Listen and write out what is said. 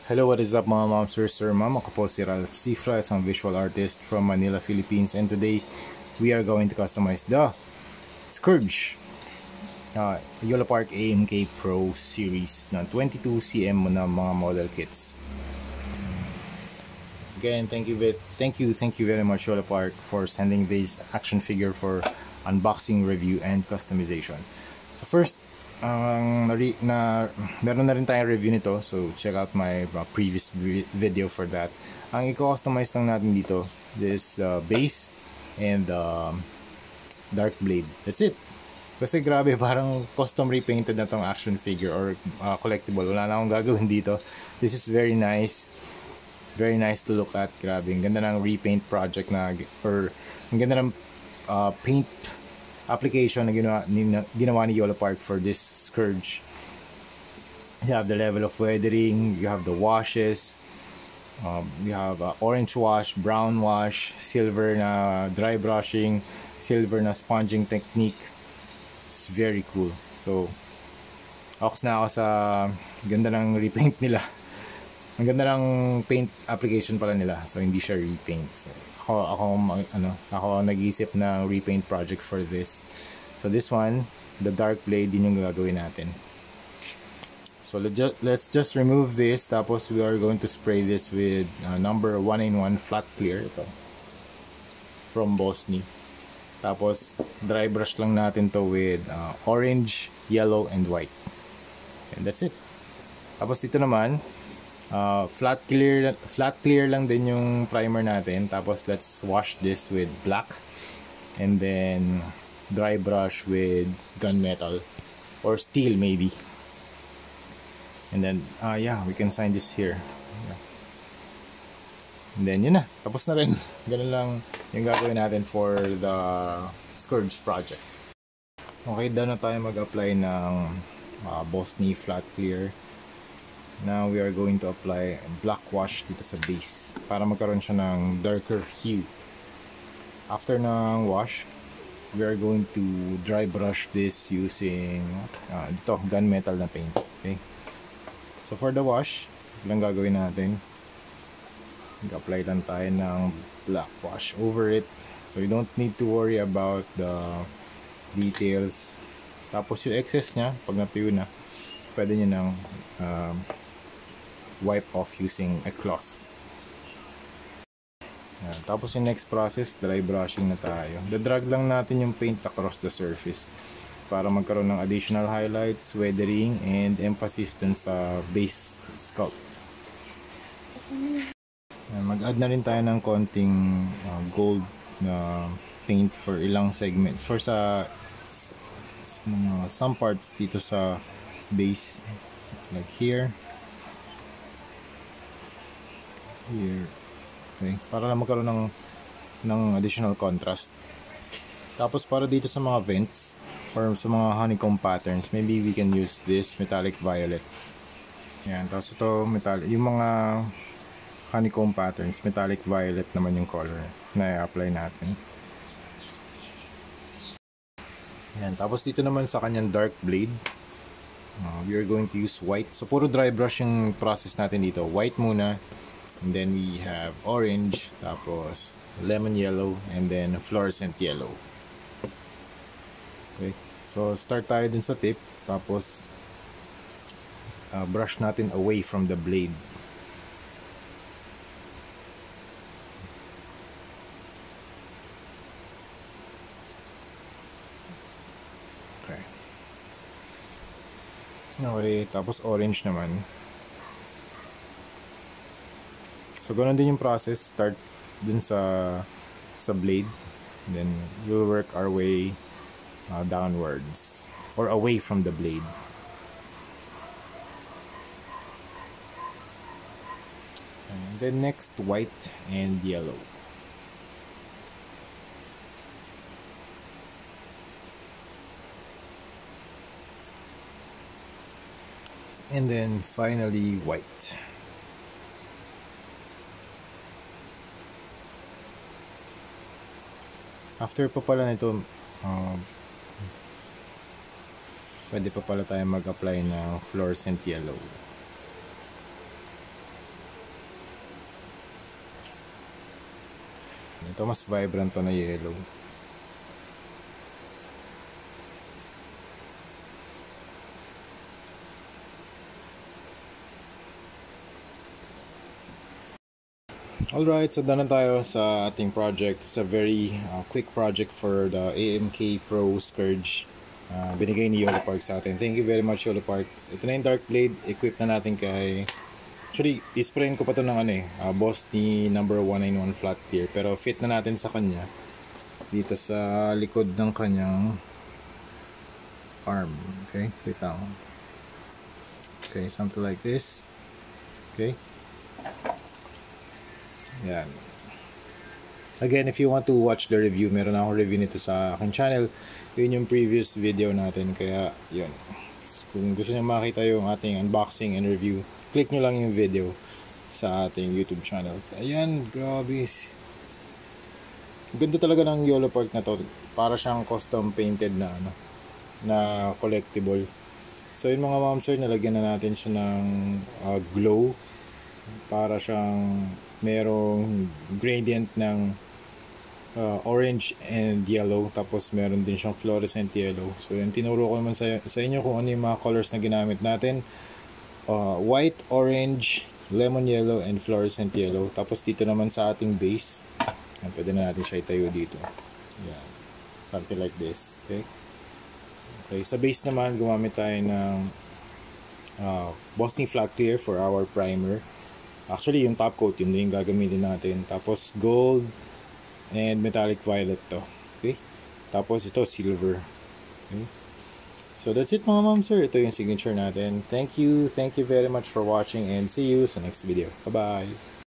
Hello, what is up mga mom, sir, ma'am? Ako po si Ralph Cifra, isang visual artist from Manila, Philippines, and today we are going to customize the Scourge Yolo Park AMK Pro Series na 22cm na mga model kits. Again, thank you very much Yolo Park for sending this action figure for unboxing, review, and customization. So first, meron na rin tayong review nito, so check out my previous video for that. Ang i-customize lang natin dito, this base and dark blade. That's it. Kasi grabe, parang custom repainted na tong action figure or collectible. Wala na akong gagawin dito. This is very nice to look at. Grabe, ang ganda ng repaint project na, or ang ganda ng paint application na ginawa ni Yolo Park for this Scourge. You have the level of weathering, you have the washes, you have orange wash, brown wash, silver na dry brushing, silver na sponging technique. It's very cool. So focus na ako sa ganda ng repaint nila. Ang ganda ng paint application pala nila, so hindi siya repaint. So ako nag-isip ng repaint project for this. So this one, the dark blade, din yung gagawin natin. So let's just remove this, tapos we are going to spray this with number 1-in-1 flat clear, ito from Bosni. Tapos dry brush lang natin to with orange, yellow, and white, and that's it. Tapos ito naman, flat clear lang din yung primer natin. Tapos let's wash this with black and then dry brush with gunmetal or steel maybe, and then yeah, we can sign this here. Yeah. And then yun na, tapos na rin. Ganun lang yung gagawin natin for the Scourge project. Okay, done na tayo mag-apply ng Bosni flat clear. Now we are going to apply black wash dito sa base para magkaroon siya ng darker hue. After ng wash, we are going to dry brush this using dito, gunmetal na paint. Okay. So for the wash, lang gagawin natin. Mag-apply lang tayo ng black wash over it. So you don't need to worry about the details. Tapos yung excess niya, pag natuyo na, pwede nyo nang wipe off using a cloth. Yan. Tapos yung next process, dry brushing na tayo. Dadrag lang natin yung paint across the surface para magkaroon ng additional highlights, weathering, and emphasis dun sa base sculpt. Mag-add na rin tayo ng konting gold na paint for ilang segment, for some parts dito sa base, like here, okay, para lang magkaroon ng additional contrast. Tapos para dito sa mga vents or sa mga honeycomb patterns, maybe we can use this metallic violet. Yan, tapos ito metallic, yung mga honeycomb patterns, metallic violet naman yung color na i-apply natin. Yan, tapos dito naman sa kanyang dark blade, we are going to use white. So puro dry brush yung process natin dito. White muna, and then we have orange, tapos lemon yellow, and then fluorescent yellow. Okay, so start tayo dun sa tip, tapos brush natin away from the blade. Okay, tapos orange naman. So ganoon din yung process, start dun sa blade, then we'll work our way downwards or away from the blade. And then next, white and yellow. And then finally white. After pa pala nito, pwede pa pala tayo mag-apply ng fluorescent yellow. Ito mas vibrant to na yellow. Alright, so done na tayo sa ating project. It's a very quick project for the AMK Pro Scourge. Binigay ni Yolo Park sa atin. Thank you very much, Yolo Park. Ito na yung Dark Blade. Equip na natin kay... Actually, isprayin ko pa to ng boss ni number 191 flat tier. Pero fit na natin sa kanya. Dito sa likod ng kanyang arm. Okay, wait lang. Okay, something like this. Okay. Yan. Again, if you want to watch the review, meron akong review nito sa aking channel. Yun yung previous video natin. Kaya, yun. Kung gusto niyo makita yung ating unboxing and review, click nyo lang yung video sa ating YouTube channel. Ayan, grabe. Ganda talaga ng Yolo Park na to. Para siyang custom painted na na collectible. So yun mga ma'am sir, nalagyan na natin siya ng glow. Para siyang merong gradient ng orange and yellow, tapos meron din siyang fluorescent yellow. So yun, tinuro ko naman sa inyo kung ano yung mga colors na ginamit natin. White, orange, lemon yellow, and fluorescent yellow. Tapos dito naman sa ating base, pwede na natin siya itayo dito. Yan. Something like this. Okay? Okay, sa base naman, gumamit tayo ng Boston Flat Clear for our primer. Actually, yung top coat, yun yung gagamitin natin. Tapos, gold and metallic violet to. Okay? Tapos, ito, silver. Okay? So, that's it mga ma'am sir. Ito yung signature natin. Thank you very much for watching and see you sa next video. Bye-bye!